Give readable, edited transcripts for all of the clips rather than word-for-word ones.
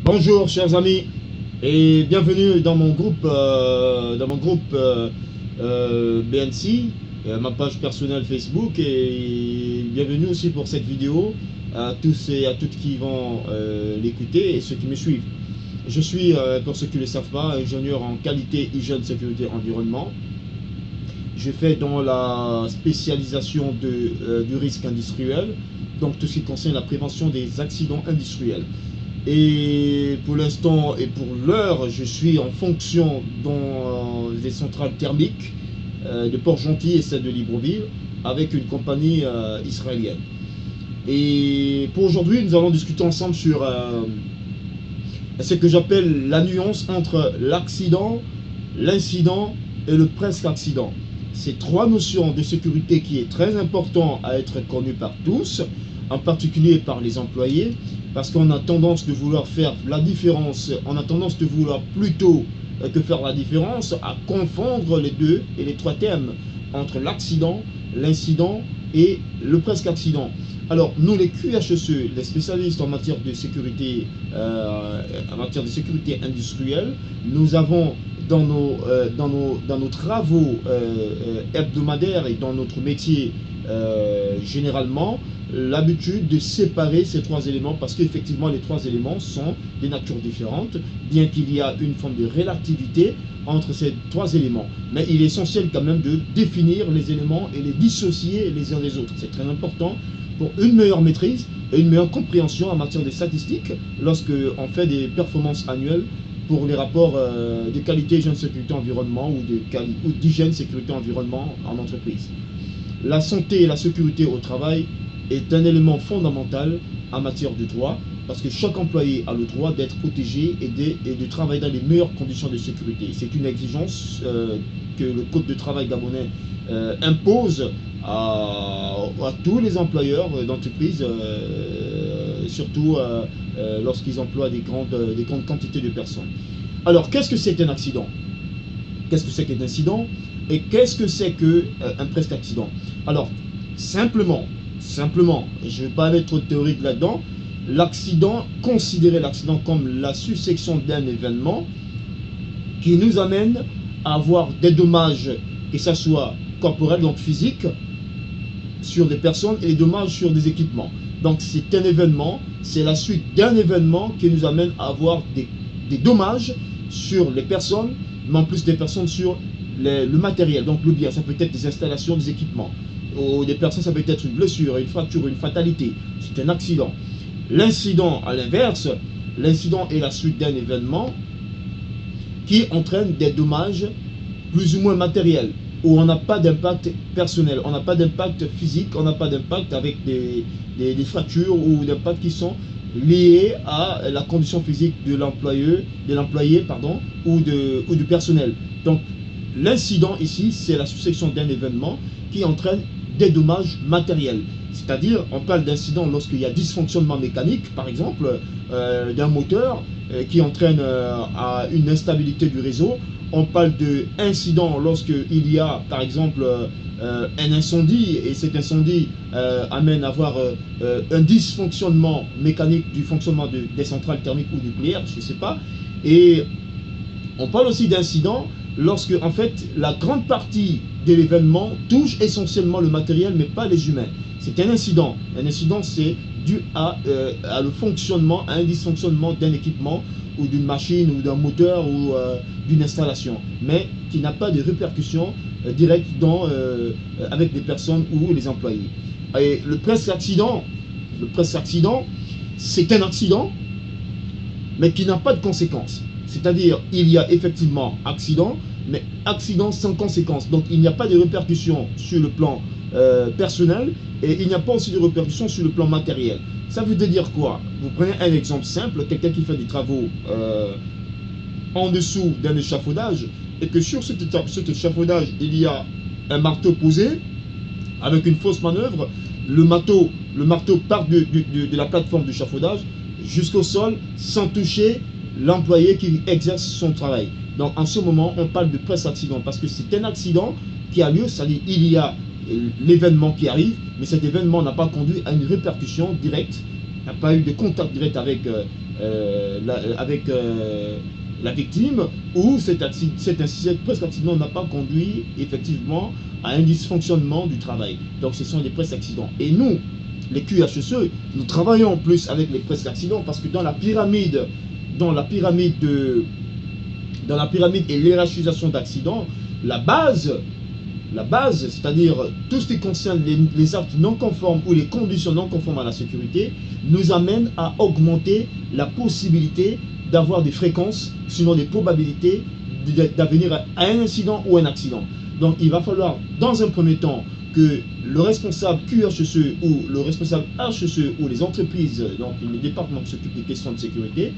Bonjour chers amis et bienvenue dans mon groupe, BNC, ma page personnelle Facebook, et bienvenue aussi pour cette vidéo à tous et à toutes qui vont l'écouter et ceux qui me suivent. Je suis, pour ceux qui ne le savent pas, ingénieur en qualité, hygiène, sécurité, environnement. Je fais dans la spécialisation du risque industriel, donc tout ce qui concerne la prévention des accidents industriels. Et pour l'instant et pour l'heure, je suis en fonction dans les centrales thermiques de Port-Gentil et celle de Libreville avec une compagnie israélienne. Et pour aujourd'hui, nous allons discuter ensemble sur ce que j'appelle la nuance entre l'accident, l'incident et le presque accident. Ces trois notions de sécurité qui est très important à être connues par tous, en particulier par les employés, parce qu'on a tendance de vouloir faire la différence, on a tendance de vouloir plutôt que faire la différence, à confondre les deux et les trois termes entre l'accident, l'incident et le presque accident. Alors nous les QHSE, les spécialistes en matière de sécurité, industrielle, nous avons dans nos travaux hebdomadaires et dans notre métier généralement l'habitude de séparer ces trois éléments, parce qu'effectivement les trois éléments sont des natures différentes, bien qu'il y a une forme de relativité entre ces trois éléments. Mais il est essentiel quand même de définir les éléments et les dissocier les uns des autres. C'est très important pour une meilleure maîtrise et une meilleure compréhension en matière de statistiques lorsqu'on fait des performances annuelles pour les rapports de qualité, hygiène, sécurité, environnement ou d'hygiène, sécurité, environnement en entreprise. La santé et la sécurité au travail est un élément fondamental en matière de droit, parce que chaque employé a le droit d'être protégé et de travailler dans les meilleures conditions de sécurité. C'est une exigence que le Code de travail gabonais impose à tous les employeurs d'entreprise, surtout lorsqu'ils emploient des grandes quantités de personnes. Alors, qu'est-ce que c'est qu'un accident? Qu'est-ce que c'est qu'un incident? Et qu'est-ce que c'est qu'un presque accident? Alors, simplement, je ne vais pas mettre trop de théorique là-dedans, l'accident, considérer l'accident comme la succession d'un événement qui nous amène à avoir des dommages, que ce soit corporels, donc physiques, sur des personnes, et des dommages sur des équipements. Donc c'est un événement, c'est la suite d'un événement qui nous amène à avoir des dommages sur les personnes, mais en plus des personnes sur le matériel, donc le bien. Ça peut être des installations, des équipements. Ou des personnes, ça peut être une blessure, une fracture, une fatalité. C'est un accident. L'incident, à l'inverse, l'incident est la suite d'un événement qui entraîne des dommages plus ou moins matériels, où on n'a pas d'impact personnel, on n'a pas d'impact physique, on n'a pas d'impact avec des fractures ou d'impact qui sont liés à la condition physique de l'employé, ou du personnel. Donc l'incident ici, c'est la succession d'un événement qui entraîne des dommages matériels. C'est-à-dire, on parle d'incident lorsqu'il y a dysfonctionnement mécanique, par exemple, d'un moteur qui entraîne à une instabilité du réseau. On parle d'incident lorsqu'il y a, par exemple, un incendie, et cet incendie amène à avoir un dysfonctionnement mécanique du fonctionnement des centrales thermiques ou nucléaires, je ne sais pas. Et on parle aussi d'incident lorsque, en fait, la grande partie de l'événement touche essentiellement le matériel, mais pas les humains. C'est un incident. Un incident, c'est dû à le fonctionnement, à un dysfonctionnement d'un équipement, ou d'une machine, ou d'un moteur, ou d'une installation, mais qui n'a pas de répercussions directes avec des personnes ou les employés. Et le presque accident, c'est un accident, mais qui n'a pas de conséquences. C'est-à-dire, il y a effectivement accident, mais accident sans conséquence. Donc, il n'y a pas de répercussions sur le plan personnel, et il n'y a pas aussi de répercussions sur le plan matériel. Ça veut dire quoi? Vous prenez un exemple simple, quelqu'un qui fait des travaux en dessous d'un échafaudage, et que sur cet échafaudage, il y a un marteau posé, avec une fausse manœuvre, le marteau part de la plateforme d'échafaudage jusqu'au sol, sans toucher l'employé qui exerce son travail. Donc en ce moment, on parle de presque accident, parce que c'est un accident qui a lieu, c'est-à-dire il y a l'événement qui arrive, mais cet événement n'a pas conduit à une répercussion directe il n'y a pas eu de contact direct avec, la victime, ou cet presque accident n'a pas conduit effectivement à un dysfonctionnement du travail. Donc ce sont des presque accidents. Et nous, les QHSE, nous travaillons plus avec les presque accidents parce que dans la pyramide et l'hiérarchisation d'accidents, la base, c'est-à-dire tout ce qui concerne les actes non conformes ou les conditions non conformes à la sécurité, nous amène à augmenter la possibilité d'avoir des fréquences, sinon des probabilités d'avenir à un incident ou un accident. Donc il va falloir, dans un premier temps, que le responsable QHSE ou le responsable HSE ou les entreprises, donc le département qui s'occupe des questions de sécurité,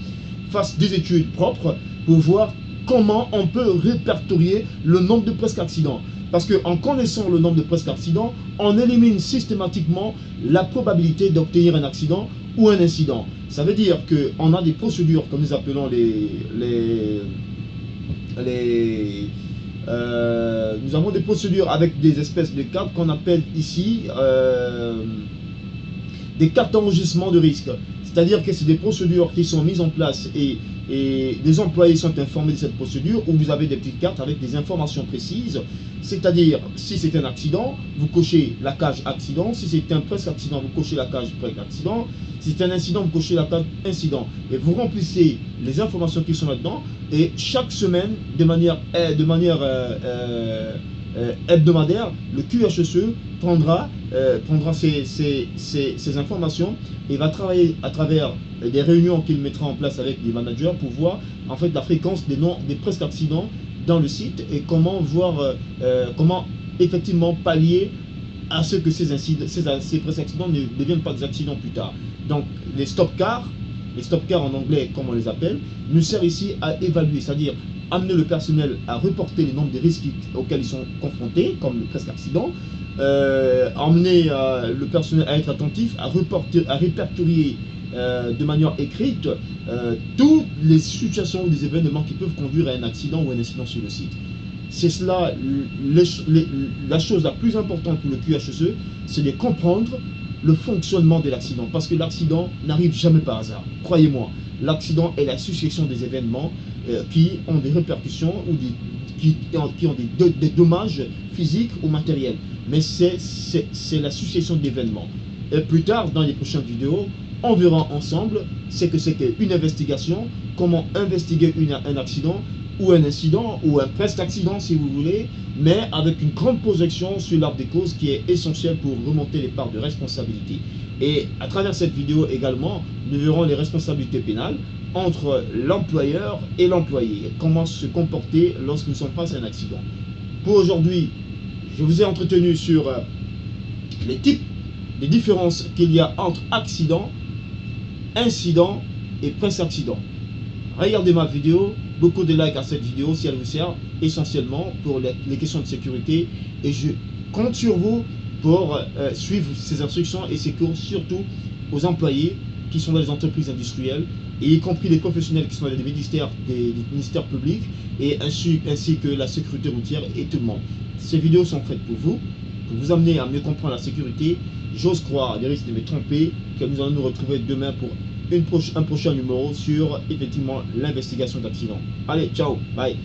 fassent des études propres pour voir comment on peut répertorier le nombre de presque accidents. Parce qu'en connaissant le nombre de presque accidents, on élimine systématiquement la probabilité d'obtenir un accident ou un incident. Ça veut dire qu'on a des procédures, comme nous appelons nous avons des procédures avec des espèces de cartes qu'on appelle ici des cartes d'enregistrement de risque. C'est-à-dire que c'est des procédures qui sont mises en place et les employés sont informés de cette procédure, où vous avez des petites cartes avec des informations précises. C'est-à-dire, si c'est un accident, vous cochez la case accident. Si c'est un presque accident, vous cochez la case presque accident. Si c'est un incident, vous cochez la case incident. Et vous remplissez les informations qui sont là-dedans. Et chaque semaine, de manière hebdomadaire, le QHSE prendra ces informations et va travailler à travers des réunions qu'il mettra en place avec les managers pour voir en fait la fréquence des presque accidents dans le site et comment voir comment effectivement pallier à ce que ces presque accidents ne deviennent pas des accidents plus tard. Donc les stop cars en anglais comme on les appelle, nous servent ici à évaluer, c'est-à-dire amener le personnel à reporter le nombre de risques auxquels ils sont confrontés, comme le presque accident, emmener le personnel à être attentif, à répertorier de manière écrite toutes les situations ou les événements qui peuvent conduire à un accident ou un incident sur le site. C'est cela, la chose la plus importante pour le QHSE, c'est de comprendre le fonctionnement de l'accident, parce que l'accident n'arrive jamais par hasard, croyez-moi. L'accident est la succession des événements qui ont des répercussions ou qui ont des dommages physiques ou matériels. Mais c'est la succession d'événements. Et plus tard, dans les prochaines vidéos, on verra ensemble ce que c'est qu'une investigation, comment investiguer un accident ou un incident ou un presque accident si vous voulez, mais avec une grande projection sur l'arbre des causes qui est essentielle pour remonter les parts de responsabilité. Et à travers cette vidéo également, nous verrons les responsabilités pénales entre l'employeur et l'employé. Comment se comporter lorsque nous sommes face à un accident. Pour aujourd'hui, je vous ai entretenu sur les types, les différences qu'il y a entre accident, incident et presque accident. Regardez ma vidéo, beaucoup de likes à cette vidéo si elle vous sert essentiellement pour les questions de sécurité, et je compte sur vous pour suivre ces instructions et ces cours, surtout aux employés qui sont dans les entreprises industrielles, et y compris les professionnels qui sont dans les ministères publics, et ainsi que la sécurité routière et tout le monde. Ces vidéos sont faites pour vous amener à mieux comprendre la sécurité. J'ose croire, à des risques de me tromper, que nous allons nous retrouver demain pour un prochain numéro sur effectivement l'investigation d'accidents. Allez, ciao, bye.